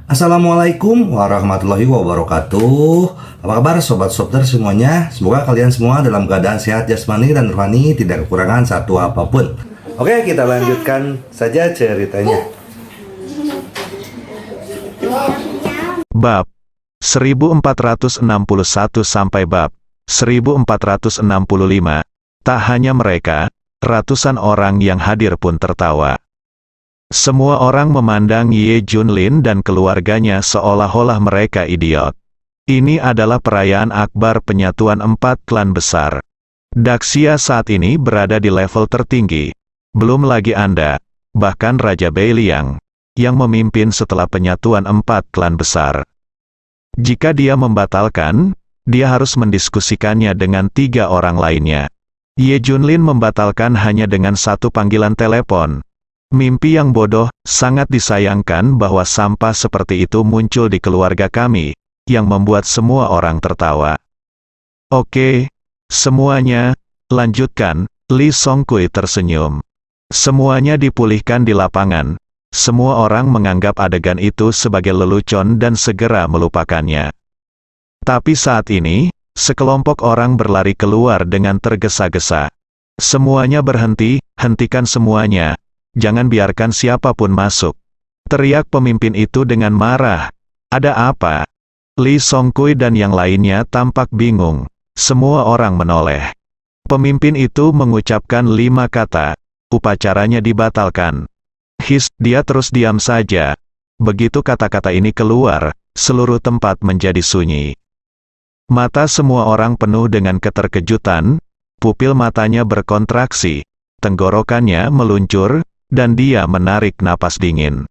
Assalamualaikum warahmatullahi wabarakatuh. Apa kabar sobat Sopter semuanya? Semoga kalian semua dalam keadaan sehat jasmani dan rohani, tidak kekurangan satu apapun. Oke, kita lanjutkan saja ceritanya. Bab 1461 sampai bab 1465. Tak hanya mereka, ratusan orang yang hadir pun tertawa. Semua orang memandang Ye Junlin dan keluarganya seolah-olah mereka idiot. Ini adalah perayaan akbar penyatuan 4 klan besar. Daxia saat ini berada di level tertinggi. Belum lagi Anda, bahkan Raja Beiliang, yang memimpin setelah penyatuan 4 klan besar. Jika dia membatalkan, dia harus mendiskusikannya dengan 3 orang lainnya. Ye Junlin membatalkan hanya dengan 1 panggilan telepon. Mimpi yang bodoh, sangat disayangkan bahwa sampah seperti itu muncul di keluarga kami, yang membuat semua orang tertawa. Oke, semuanya, lanjutkan, Li Songkui tersenyum. Semuanya dipulihkan di lapangan. Semua orang menganggap adegan itu sebagai lelucon dan segera melupakannya. Tapi saat ini, sekelompok orang berlari keluar dengan tergesa-gesa. Semuanya berhenti, hentikan semuanya. Jangan biarkan siapapun masuk. Teriak pemimpin itu dengan marah. Ada apa? Li Songkui dan yang lainnya tampak bingung. Semua orang menoleh. Pemimpin itu mengucapkan 5 kata. Upacaranya dibatalkan. Dia terus diam saja. Begitu kata-kata ini keluar, seluruh tempat menjadi sunyi. Mata semua orang penuh dengan keterkejutan, pupil matanya berkontraksi, tenggorokannya meluncur, dan dia menarik napas dingin.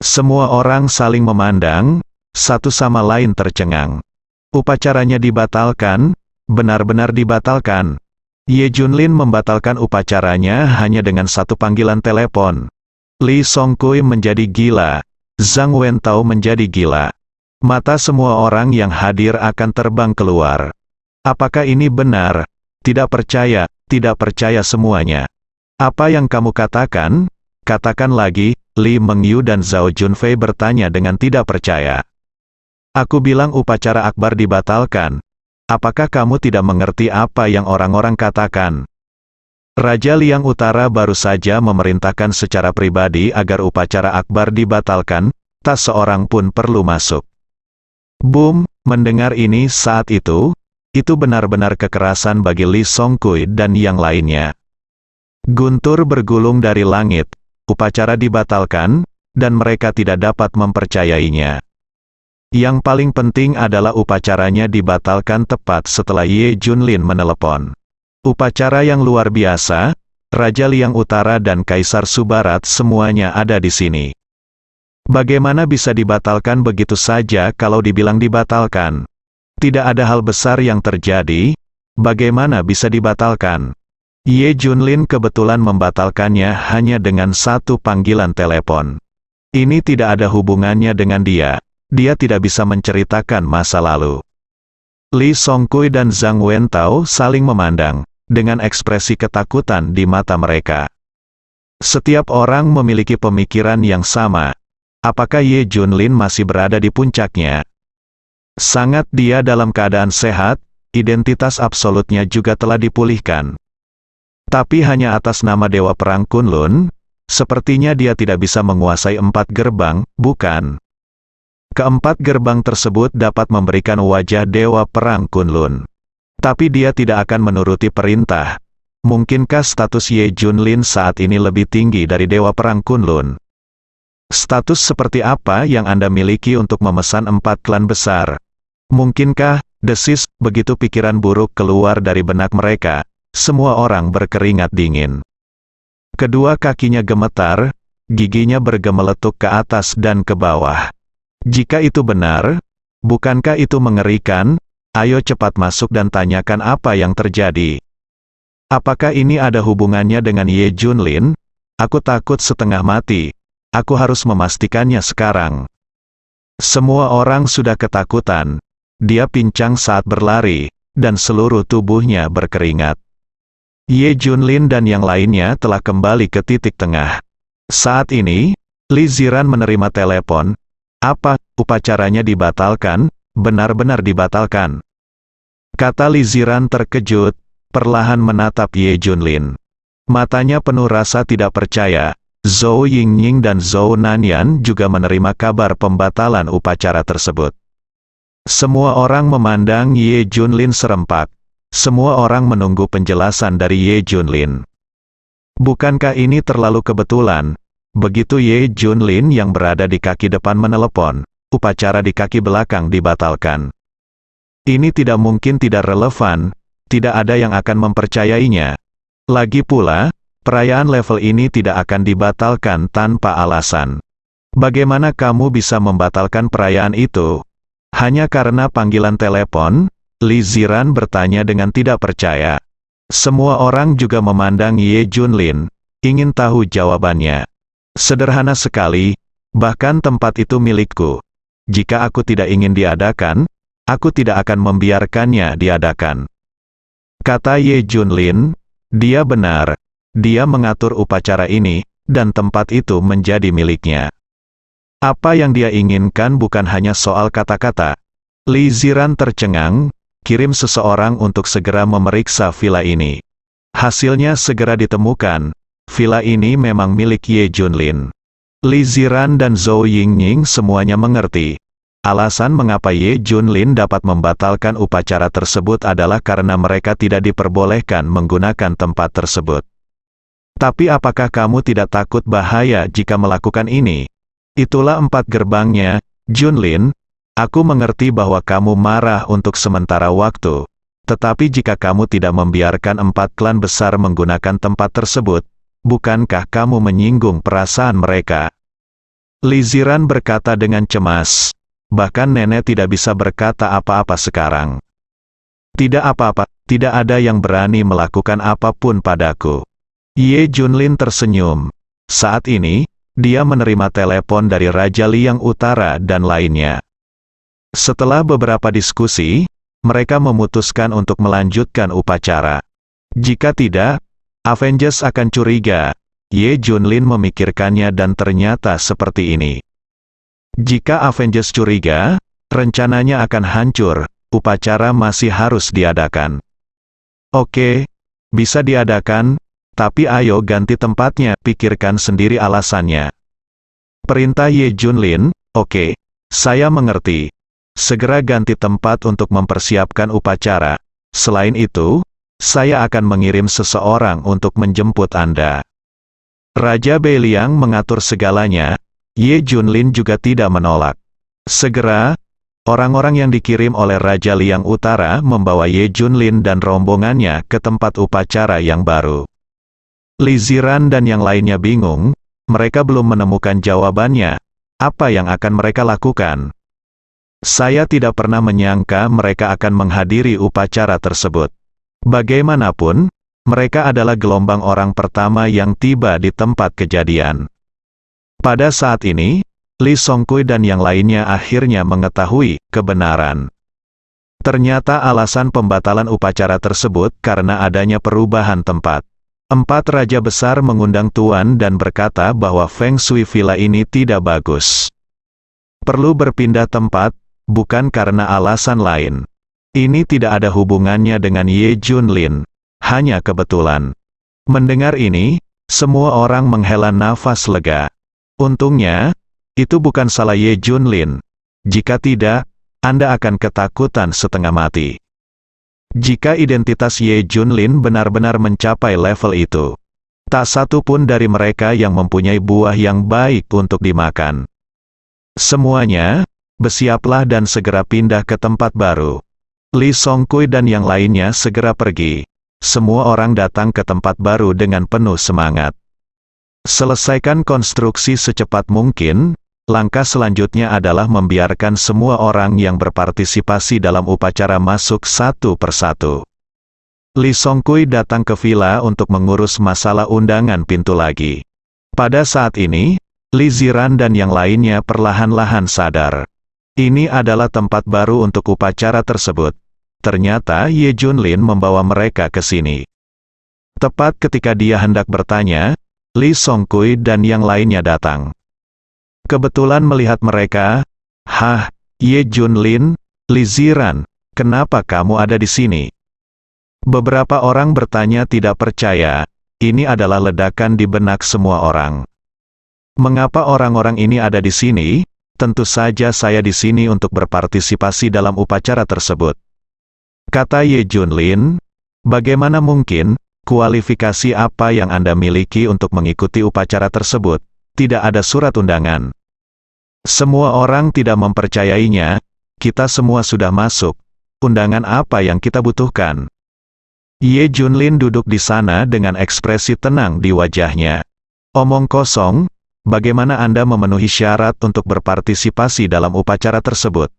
Semua orang saling memandang, satu sama lain tercengang. Upacaranya dibatalkan, benar-benar dibatalkan. Ye Junlin membatalkan upacaranya hanya dengan 1 panggilan telepon. Li Songkui menjadi gila. Zhang Wentao menjadi gila. Mata semua orang yang hadir akan terbang keluar. Apakah ini benar? Tidak percaya semuanya. Apa yang kamu katakan? Katakan lagi, Li Mengyu dan Zhao Junfei bertanya dengan tidak percaya. Aku bilang upacara akbar dibatalkan. Apakah kamu tidak mengerti apa yang orang-orang katakan? Raja Liang Utara baru saja memerintahkan secara pribadi agar upacara akbar dibatalkan, tak seorang pun perlu masuk. Boom, mendengar ini saat itu benar-benar kekerasan bagi Li Songkui dan yang lainnya. Guntur bergulung dari langit, upacara dibatalkan, dan mereka tidak dapat mempercayainya. Yang paling penting adalah upacaranya dibatalkan tepat setelah Ye Junlin menelepon. Upacara yang luar biasa, Raja Liang Utara dan Kaisar Subarat semuanya ada di sini. Bagaimana bisa dibatalkan begitu saja kalau dibilang dibatalkan? Tidak ada hal besar yang terjadi, bagaimana bisa dibatalkan? Ye Junlin kebetulan membatalkannya hanya dengan 1 panggilan telepon. Ini tidak ada hubungannya dengan dia tidak bisa menceritakan masa lalu. Li Songkui dan Zhang Wentao saling memandang, dengan ekspresi ketakutan di mata mereka. Setiap orang memiliki pemikiran yang sama. Apakah Ye Junlin masih berada di puncaknya? Sangat dia dalam keadaan sehat, identitas absolutnya juga telah dipulihkan. Tapi hanya atas nama Dewa Perang Kunlun, sepertinya dia tidak bisa menguasai 4 gerbang, bukan? Keempat gerbang tersebut dapat memberikan wajah Dewa Perang Kunlun. Tapi dia tidak akan menuruti perintah. Mungkinkah status Ye Junlin saat ini lebih tinggi dari Dewa Perang Kunlun? Status seperti apa yang Anda miliki untuk memesan 4 klan besar? Mungkinkah, desis, begitu pikiran buruk keluar dari benak mereka? Semua orang berkeringat dingin. Kedua kakinya gemetar, giginya bergemeletuk ke atas dan ke bawah. Jika itu benar, bukankah itu mengerikan? Ayo cepat masuk dan tanyakan apa yang terjadi. Apakah ini ada hubungannya dengan Ye Junlin? Aku takut setengah mati. Aku harus memastikannya sekarang. Semua orang sudah ketakutan. Dia pincang saat berlari, dan seluruh tubuhnya berkeringat. Ye Junlin dan yang lainnya telah kembali ke titik tengah. Saat ini, Li Ziran menerima telepon. Apa, upacaranya dibatalkan? Benar-benar dibatalkan? Kata Li Ziran terkejut, perlahan menatap Ye Junlin. Matanya penuh rasa tidak percaya. Zhou Yingning dan Zhou Nanyan juga menerima kabar pembatalan upacara tersebut. Semua orang memandang Ye Junlin serempak. Semua orang menunggu penjelasan dari Ye Junlin. Bukankah ini terlalu kebetulan? Begitu Ye Junlin yang berada di kaki depan menelepon, upacara di kaki belakang dibatalkan. Ini tidak mungkin tidak relevan, tidak ada yang akan mempercayainya. Lagi pula, perayaan level ini tidak akan dibatalkan tanpa alasan. Bagaimana kamu bisa membatalkan perayaan itu? Hanya karena panggilan telepon? Li Ziran bertanya dengan tidak percaya. Semua orang juga memandang Ye Junlin, ingin tahu jawabannya. Sederhana sekali, bahkan tempat itu milikku. Jika aku tidak ingin diadakan, aku tidak akan membiarkannya diadakan. Kata Ye Junlin, dia benar. Dia mengatur upacara ini, dan tempat itu menjadi miliknya. Apa yang dia inginkan bukan hanya soal kata-kata. Li Ziran tercengang, kirim seseorang untuk segera memeriksa villa ini. Hasilnya segera ditemukan, villa ini memang milik Ye Junlin. Li Ziran dan Zhou Yingning semuanya mengerti. Alasan mengapa Ye Junlin dapat membatalkan upacara tersebut adalah karena mereka tidak diperbolehkan menggunakan tempat tersebut. Tapi apakah kamu tidak takut bahaya jika melakukan ini? Itulah 4 gerbangnya, Junlin. Aku mengerti bahwa kamu marah untuk sementara waktu. Tetapi jika kamu tidak membiarkan 4 klan besar menggunakan tempat tersebut, bukankah kamu menyinggung perasaan mereka? Li Ziran berkata dengan cemas. Bahkan nenek tidak bisa berkata apa-apa sekarang. Tidak apa-apa, tidak ada yang berani melakukan apapun padaku. Ye Junlin tersenyum. Saat ini, dia menerima telepon dari Raja Liang Utara dan lainnya. Setelah beberapa diskusi, mereka memutuskan untuk melanjutkan upacara. Jika tidak, Avengers akan curiga. Ye Junlin memikirkannya dan ternyata seperti ini. Jika Avengers curiga, rencananya akan hancur, upacara masih harus diadakan. Oke, bisa diadakan, tapi ayo ganti tempatnya, pikirkan sendiri alasannya. Perintah Ye Junlin, oke, saya mengerti. Segera ganti tempat untuk mempersiapkan upacara. Selain itu, saya akan mengirim seseorang untuk menjemput Anda. Raja Beiliang mengatur segalanya. Ye Junlin juga tidak menolak. Segera, orang-orang yang dikirim oleh Raja Liang Utara membawa Ye Junlin dan rombongannya ke tempat upacara yang baru. Li Ziran dan yang lainnya bingung, mereka belum menemukan jawabannya. Apa yang akan mereka lakukan? Saya tidak pernah menyangka mereka akan menghadiri upacara tersebut. Bagaimanapun, mereka adalah gelombang orang pertama yang tiba di tempat kejadian. Pada saat ini, Li Songkui dan yang lainnya akhirnya mengetahui kebenaran. Ternyata alasan pembatalan upacara tersebut karena adanya perubahan tempat. 4 raja besar mengundang tuan dan berkata bahwa Feng Shui villa ini tidak bagus. Perlu berpindah tempat, bukan karena alasan lain. Ini tidak ada hubungannya dengan Ye Junlin, hanya kebetulan. Mendengar ini, semua orang menghela nafas lega. Untungnya, itu bukan salah Ye Junlin. Jika tidak, Anda akan ketakutan setengah mati. Jika identitas Ye Junlin benar-benar mencapai level itu, tak satu pun dari mereka yang mempunyai buah yang baik untuk dimakan. Semuanya, bersiaplah dan segera pindah ke tempat baru. Li Songkui dan yang lainnya segera pergi. Semua orang datang ke tempat baru dengan penuh semangat. Selesaikan konstruksi secepat mungkin. Langkah selanjutnya adalah membiarkan semua orang yang berpartisipasi dalam upacara masuk satu persatu. Li Songkui datang ke villa untuk mengurus masalah undangan pintu lagi. Pada saat ini, Li Ziran dan yang lainnya perlahan-lahan sadar. Ini adalah tempat baru untuk upacara tersebut. Ternyata Ye Junlin membawa mereka ke sini. Tepat ketika dia hendak bertanya, Li Songkui dan yang lainnya datang. Kebetulan melihat mereka, "Hah, Ye Junlin, Li Ziran, kenapa kamu ada di sini?" Beberapa orang bertanya tidak percaya. Ini adalah ledakan di benak semua orang. Mengapa orang-orang ini ada di sini? Tentu saja saya di sini untuk berpartisipasi dalam upacara tersebut. Kata Ye Junlin, bagaimana mungkin, kualifikasi apa yang Anda miliki untuk mengikuti upacara tersebut? Tidak ada surat undangan. Semua orang tidak mempercayainya, kita semua sudah masuk. Undangan apa yang kita butuhkan? Ye Junlin duduk di sana dengan ekspresi tenang di wajahnya. Omong kosong, bagaimana Anda memenuhi syarat untuk berpartisipasi dalam upacara tersebut?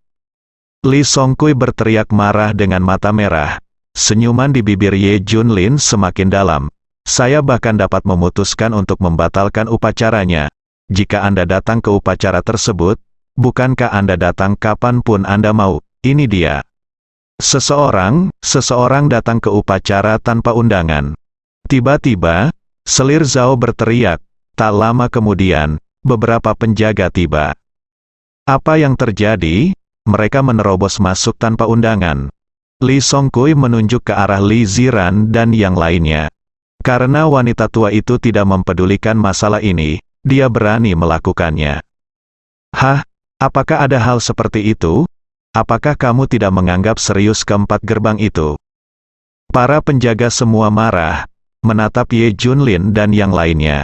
Li Songkui berteriak marah dengan mata merah. Senyuman di bibir Ye Junlin semakin dalam. Saya bahkan dapat memutuskan untuk membatalkan upacaranya. Jika Anda datang ke upacara tersebut, bukankah Anda datang kapanpun Anda mau? Ini dia. Seseorang datang ke upacara tanpa undangan. Tiba-tiba, selir Zhao berteriak. Tak lama kemudian, beberapa penjaga tiba. Apa yang terjadi? Mereka menerobos masuk tanpa undangan. Li Songkui menunjuk ke arah Li Ziran dan yang lainnya. Karena wanita tua itu tidak mempedulikan masalah ini, dia berani melakukannya. Hah? Apakah ada hal seperti itu? Apakah kamu tidak menganggap serius keempat gerbang itu? Para penjaga semua marah, menatap Ye Junlin dan yang lainnya.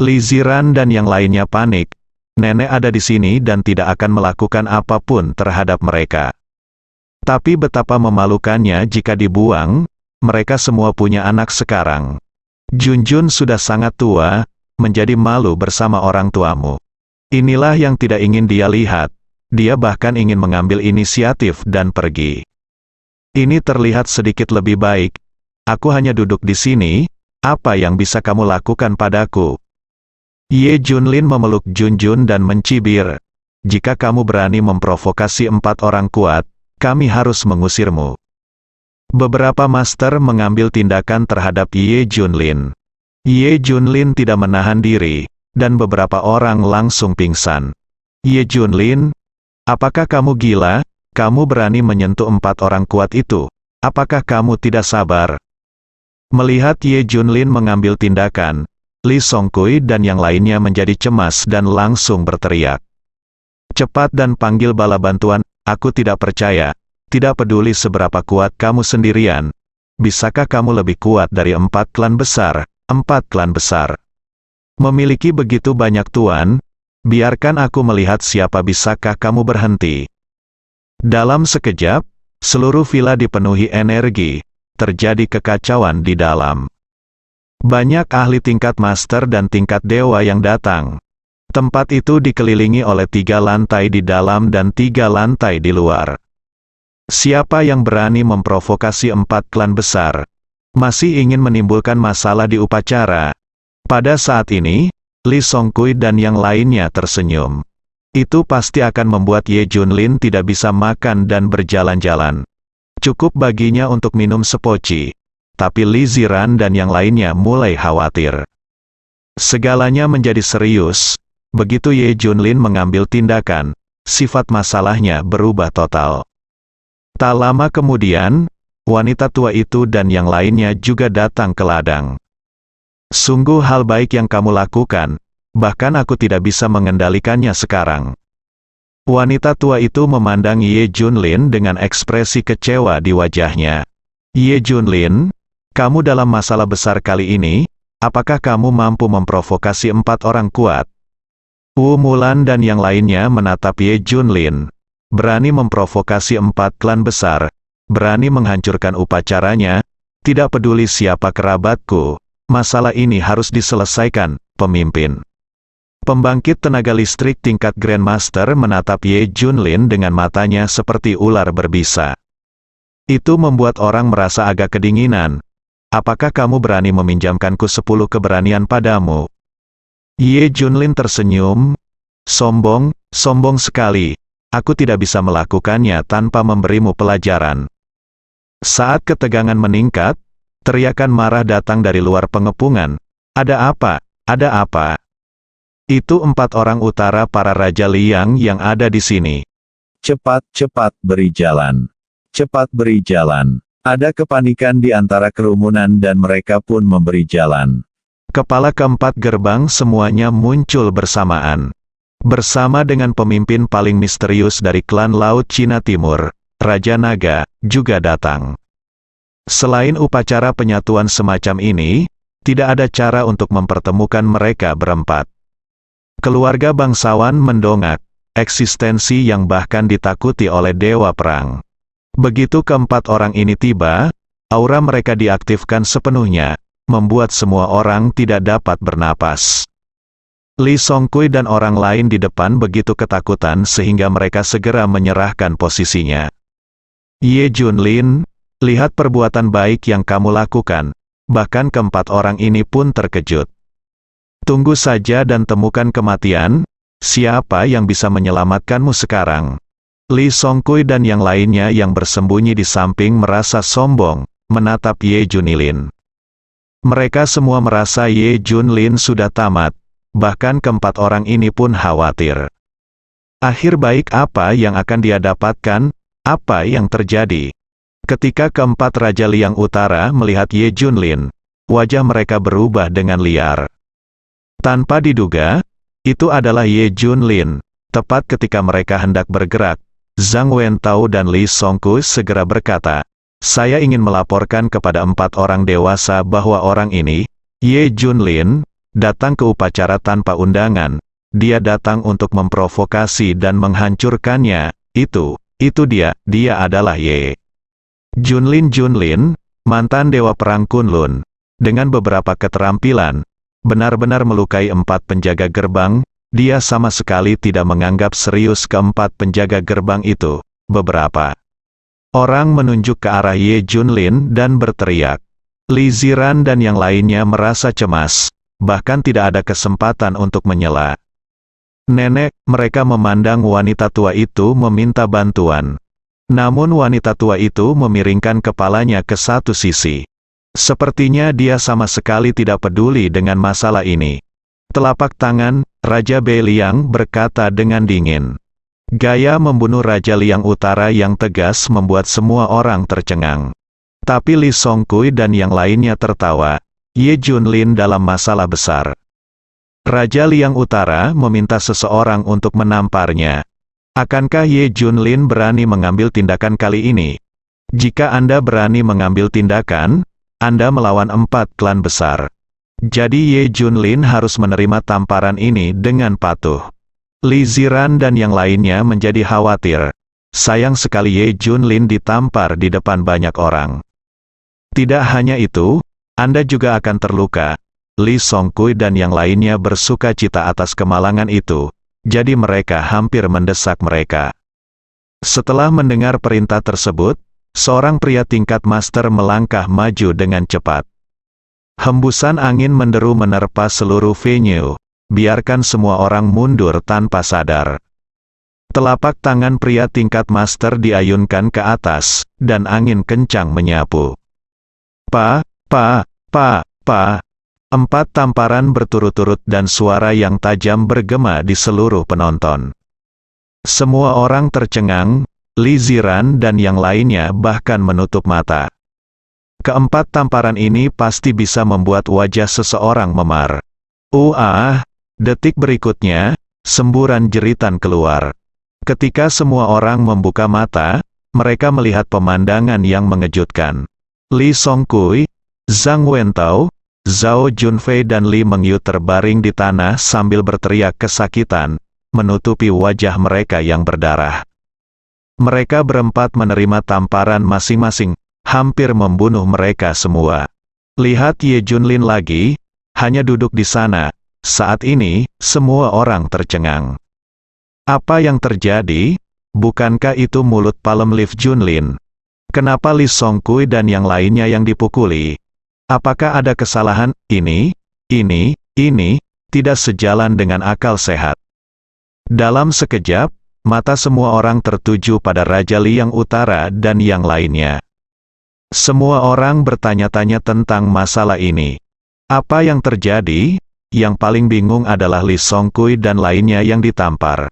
Li Ziran dan yang lainnya panik. Nenek ada di sini dan tidak akan melakukan apapun terhadap mereka. Tapi betapa memalukannya jika dibuang, mereka semua punya anak sekarang. Junjun sudah sangat tua, menjadi malu bersama orang tuamu. Inilah yang tidak ingin dia lihat. Dia bahkan ingin mengambil inisiatif dan pergi. Ini terlihat sedikit lebih baik. Aku hanya duduk di sini, apa yang bisa kamu lakukan padaku? Ye Junlin memeluk Junjun dan mencibir. Jika kamu berani memprovokasi 4 orang kuat, kami harus mengusirmu. Beberapa master mengambil tindakan terhadap Ye Junlin. Ye Junlin tidak menahan diri, dan beberapa orang langsung pingsan. Ye Junlin, apakah kamu gila? Kamu berani menyentuh 4 orang kuat itu? Apakah kamu tidak sabar? Melihat Ye Junlin mengambil tindakan, Li Songkui dan yang lainnya menjadi cemas dan langsung berteriak. Cepat dan panggil bala bantuan, aku tidak percaya. Tidak peduli seberapa kuat kamu sendirian. Bisakah kamu lebih kuat dari 4 klan besar? 4 klan besar. Memiliki begitu banyak tuan, biarkan aku melihat siapa bisakah kamu berhenti. Dalam sekejap, seluruh villa dipenuhi energi, terjadi kekacauan di dalam. Banyak ahli tingkat master dan tingkat dewa yang datang. Tempat itu dikelilingi oleh 3 lantai di dalam dan 3 lantai di luar. Siapa yang berani memprovokasi 4 klan besar? Masih ingin menimbulkan masalah di upacara? Pada saat ini, Li Songkui dan yang lainnya tersenyum. Itu pasti akan membuat Ye Junlin tidak bisa makan dan berjalan-jalan. Cukup baginya untuk minum sepoci. Tapi Li Ziran dan yang lainnya mulai khawatir. Segalanya menjadi serius. Begitu Ye Junlin mengambil tindakan, sifat masalahnya berubah total. Tak lama kemudian, wanita tua itu dan yang lainnya juga datang ke ladang. Sungguh hal baik yang kamu lakukan, bahkan aku tidak bisa mengendalikannya sekarang. Wanita tua itu memandang Ye Junlin dengan ekspresi kecewa di wajahnya. Ye Junlin, kamu dalam masalah besar kali ini, apakah kamu mampu memprovokasi 4 orang kuat? Wu Mulan dan yang lainnya menatap Ye Junlin. Berani memprovokasi 4 klan besar, berani menghancurkan upacaranya, tidak peduli siapa kerabatku, masalah ini harus diselesaikan, pemimpin. Pembangkit tenaga listrik tingkat Grandmaster menatap Ye Junlin dengan matanya seperti ular berbisa. Itu membuat orang merasa agak kedinginan. Apakah kamu berani meminjamkanku 10 keberanian padamu? Ye Junlin tersenyum. Sombong sekali. Aku tidak bisa melakukannya tanpa memberimu pelajaran. Saat ketegangan meningkat, teriakan marah datang dari luar pengepungan. Ada apa? Ada apa? Itu 4 orang utara para Raja Liang yang ada di sini. Cepat-cepat beri jalan. Cepat beri jalan. Ada kepanikan di antara kerumunan dan mereka pun memberi jalan. Kepala keempat gerbang semuanya muncul bersamaan. Bersama dengan pemimpin paling misterius dari klan Laut Cina Timur, Raja Naga, juga datang. Selain upacara penyatuan semacam ini, tidak ada cara untuk mempertemukan mereka berempat. Keluarga bangsawan mendongak, eksistensi yang bahkan ditakuti oleh Dewa Perang. Begitu keempat orang ini tiba, aura mereka diaktifkan sepenuhnya, membuat semua orang tidak dapat bernapas. Li Songkui dan orang lain di depan begitu ketakutan sehingga mereka segera menyerahkan posisinya. Ye Junlin, lihat perbuatan baik yang kamu lakukan, bahkan keempat orang ini pun terkejut. Tunggu saja dan temukan kematian, siapa yang bisa menyelamatkanmu sekarang? Li Songkui dan yang lainnya yang bersembunyi di samping merasa sombong, menatap Ye Junlin. Mereka semua merasa Ye Junlin sudah tamat, bahkan keempat orang ini pun khawatir. Akhir baik apa yang akan dia dapatkan? Apa yang terjadi? Ketika keempat Raja Liang Utara melihat Ye Junlin, wajah mereka berubah dengan liar. Tanpa diduga, itu adalah Ye Junlin. Tepat ketika mereka hendak bergerak, Zhang Wentao dan Li Songkui segera berkata, "Saya ingin melaporkan kepada 4 orang dewasa bahwa orang ini, Ye Junlin, datang ke upacara tanpa undangan. Dia datang untuk memprovokasi dan menghancurkannya. Itu dia adalah Ye Junlin, mantan Dewa Perang Kunlun, dengan beberapa keterampilan, benar-benar melukai 4 penjaga gerbang. Dia sama sekali tidak menganggap serius keempat penjaga gerbang itu." Beberapa orang menunjuk ke arah Ye Junlin dan berteriak. Li Ziran dan yang lainnya merasa cemas, bahkan tidak ada kesempatan untuk menyela. Nenek, mereka memandang wanita tua itu meminta bantuan. Namun wanita tua itu memiringkan kepalanya ke satu sisi. Sepertinya dia sama sekali tidak peduli dengan masalah ini. Telapak tangan, Raja Bei Liang berkata dengan dingin. Gaya membunuh Raja Liang Utara yang tegas membuat semua orang tercengang. Tapi Li Songkui dan yang lainnya tertawa. Ye Junlin dalam masalah besar. Raja Liang Utara meminta seseorang untuk menamparnya. Akankah Ye Junlin berani mengambil tindakan kali ini? Jika Anda berani mengambil tindakan, Anda melawan 4 klan besar. Jadi Ye Junlin harus menerima tamparan ini dengan patuh. Li Ziran dan yang lainnya menjadi khawatir. Sayang sekali Ye Junlin ditampar di depan banyak orang. Tidak hanya itu, Anda juga akan terluka. Li Songkui dan yang lainnya bersuka cita atas kemalangan itu, jadi mereka hampir mendesak mereka. Setelah mendengar perintah tersebut, seorang pria tingkat master melangkah maju dengan cepat. Hembusan angin menderu menerpa seluruh venue, biarkan semua orang mundur tanpa sadar. Telapak tangan pria tingkat master diayunkan ke atas, dan angin kencang menyapu. Pa. 4 tamparan berturut-turut dan suara yang tajam bergema di seluruh penonton. Semua orang tercengang, Li Ziran dan yang lainnya bahkan menutup mata. Keempat tamparan ini pasti bisa membuat wajah seseorang memar. Detik berikutnya, semburan jeritan keluar. Ketika semua orang membuka mata, mereka melihat pemandangan yang mengejutkan. Li Songkui, Zhang Wentao, Zhao Junfei dan Li Mengyu terbaring di tanah sambil berteriak kesakitan, menutupi wajah mereka yang berdarah. Mereka berempat menerima tamparan masing-masing, hampir membunuh mereka semua. Lihat Ye Junlin lagi, hanya duduk di sana. Saat ini, semua orang tercengang. Apa yang terjadi? Bukankah itu mulut palem Li Junlin? Kenapa Li Songkui dan yang lainnya yang dipukuli? Apakah ada kesalahan? Ini tidak sejalan dengan akal sehat. Dalam sekejap, mata semua orang tertuju pada Raja Liang Utara dan yang lainnya. Semua orang bertanya-tanya tentang masalah ini. Apa yang terjadi? yang paling bingung adalah Lee Songkui dan lainnya yang ditampar.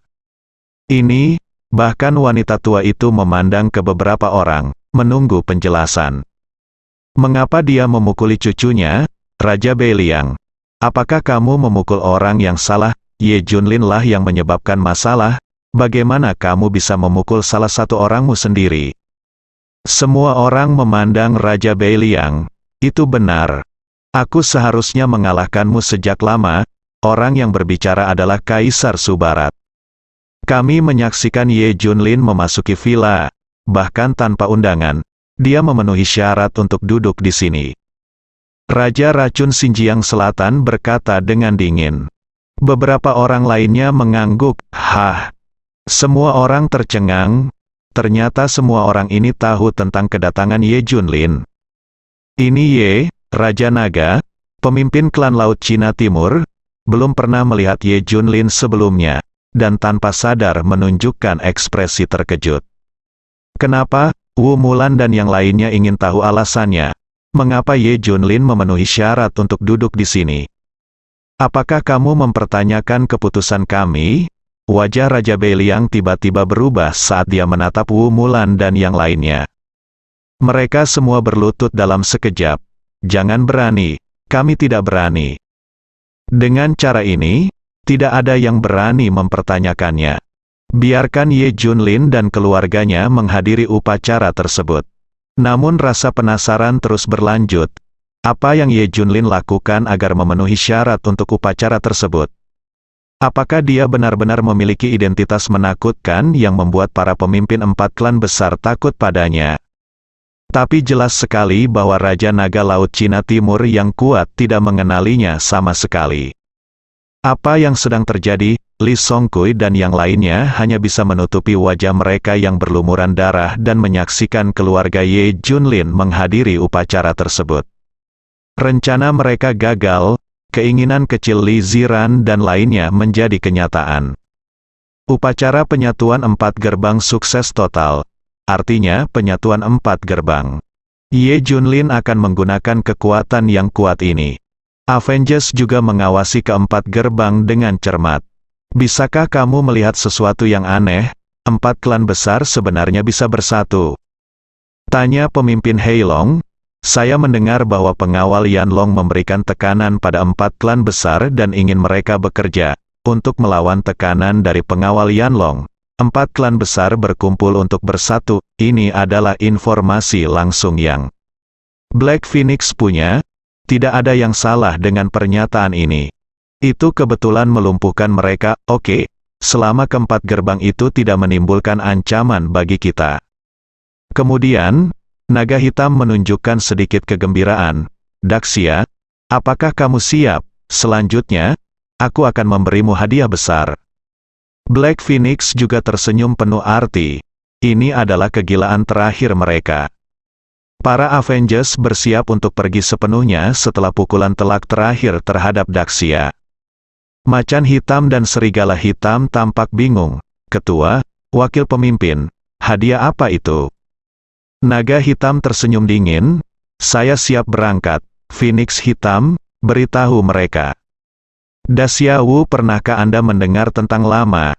Ini, bahkan wanita tua itu memandang ke beberapa orang, menunggu penjelasan. Mengapa dia memukuli cucunya, Raja Beiliang? Apakah kamu memukul orang yang salah? Ye Junlin lah yang menyebabkan masalah. Bagaimana kamu bisa memukul salah satu orangmu sendiri? Semua orang memandang Raja Beiliang. Itu benar. Aku seharusnya mengalahkanmu sejak lama. Orang yang berbicara adalah Kaisar Subarat. Kami menyaksikan Ye Junlin memasuki villa. Bahkan tanpa undangan, dia memenuhi syarat untuk duduk di sini. Raja Racun Xinjiang Selatan berkata dengan dingin. Beberapa orang lainnya mengangguk. Hah. Semua orang tercengang. Ternyata semua orang ini tahu tentang kedatangan Ye Junlin. Ini Ye, Raja Naga, pemimpin klan Laut Cina Timur, belum pernah melihat Ye Junlin sebelumnya, dan tanpa sadar menunjukkan ekspresi terkejut. Kenapa? Wu Mulan dan yang lainnya ingin tahu alasannya. Mengapa Ye Junlin memenuhi syarat untuk duduk di sini? Apakah kamu mempertanyakan keputusan kami? Wajah Raja Beiliang tiba-tiba berubah saat dia menatap Wu Mulan dan yang lainnya. Mereka semua berlutut dalam sekejap. Jangan berani, kami tidak berani. Dengan cara ini, tidak ada yang berani mempertanyakannya. Biarkan Ye Junlin dan keluarganya menghadiri upacara tersebut. Namun rasa penasaran terus berlanjut. Apa yang Ye Junlin lakukan agar memenuhi syarat untuk upacara tersebut? Apakah dia benar-benar memiliki identitas menakutkan yang membuat para pemimpin 4 klan besar takut padanya? Tapi jelas sekali bahwa Raja Naga Laut Cina Timur yang kuat tidak mengenalinya sama sekali. Apa yang sedang terjadi? Lee Songkui dan yang lainnya hanya bisa menutupi wajah mereka yang berlumuran darah dan menyaksikan keluarga Ye Junlin menghadiri upacara tersebut. Rencana mereka gagal, keinginan kecil Li Ziran dan lainnya menjadi kenyataan. Upacara penyatuan 4 gerbang sukses total, artinya penyatuan 4 gerbang. Ye Junlin akan menggunakan kekuatan yang kuat ini. Avengers juga mengawasi keempat gerbang dengan cermat. Bisakah kamu melihat sesuatu yang aneh? 4 klan besar sebenarnya bisa bersatu. Tanya pemimpin Heilong. Saya mendengar bahwa pengawal Yanlong memberikan tekanan pada 4 klan besar dan ingin mereka bekerja untuk melawan tekanan dari pengawal Yanlong. 4 klan besar berkumpul untuk bersatu. Ini adalah informasi langsung yang Black Phoenix punya. Tidak ada yang salah dengan pernyataan ini. Itu kebetulan melumpuhkan mereka. Oke, selama keempat gerbang itu tidak menimbulkan ancaman bagi kita. Kemudian, naga hitam menunjukkan sedikit kegembiraan. Daxia, apakah kamu siap? Selanjutnya, aku akan memberimu hadiah besar. Black Phoenix juga tersenyum penuh arti. Ini adalah kegilaan terakhir mereka. Para Avengers bersiap untuk pergi sepenuhnya setelah pukulan telak terakhir terhadap Daxia. Macan hitam dan serigala hitam tampak bingung. Ketua, wakil pemimpin, hadiah apa itu? Naga hitam tersenyum dingin. Saya siap berangkat. Phoenix hitam, beritahu mereka. Daxia Wu, pernahkah Anda mendengar tentang lama?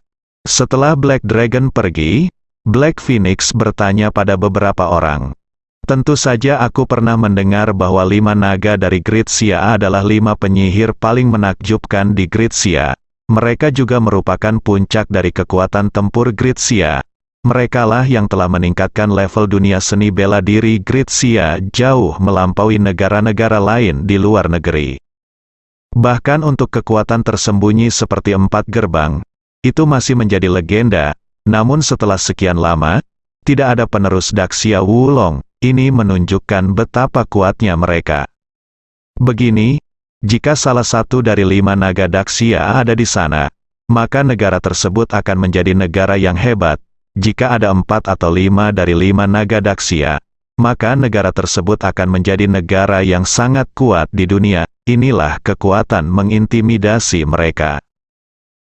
Setelah Black Dragon pergi, Black Phoenix bertanya pada beberapa orang. Tentu saja aku pernah mendengar bahwa 5 naga dari Gritsia adalah 5 penyihir paling menakjubkan di Gritsia. Mereka juga merupakan puncak dari kekuatan tempur Gritsia. Merekalah yang telah meningkatkan level dunia seni bela diri Gritsia jauh melampaui negara-negara lain di luar negeri. Bahkan untuk kekuatan tersembunyi seperti 4 gerbang, itu masih menjadi legenda. Namun setelah sekian lama, tidak ada penerus Daxia Wulong. Ini menunjukkan betapa kuatnya mereka. Begini, jika salah satu dari 5 naga Daxia ada di sana, maka negara tersebut akan menjadi negara yang hebat. Jika ada 4 atau 5 dari 5 naga Daxia, maka negara tersebut akan menjadi negara yang sangat kuat di dunia. Inilah kekuatan mengintimidasi mereka.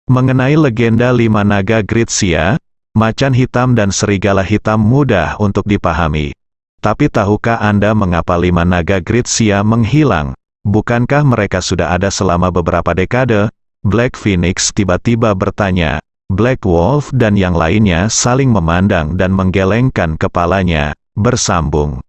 Mengenai legenda 5 naga Gritsia, macan hitam dan serigala hitam mudah untuk dipahami. Tapi tahukah Anda mengapa 5 naga Gritsia menghilang? Bukankah mereka sudah ada selama beberapa dekade? Black Phoenix tiba-tiba bertanya. Black Wolf dan yang lainnya saling memandang dan menggelengkan kepalanya, bersambung.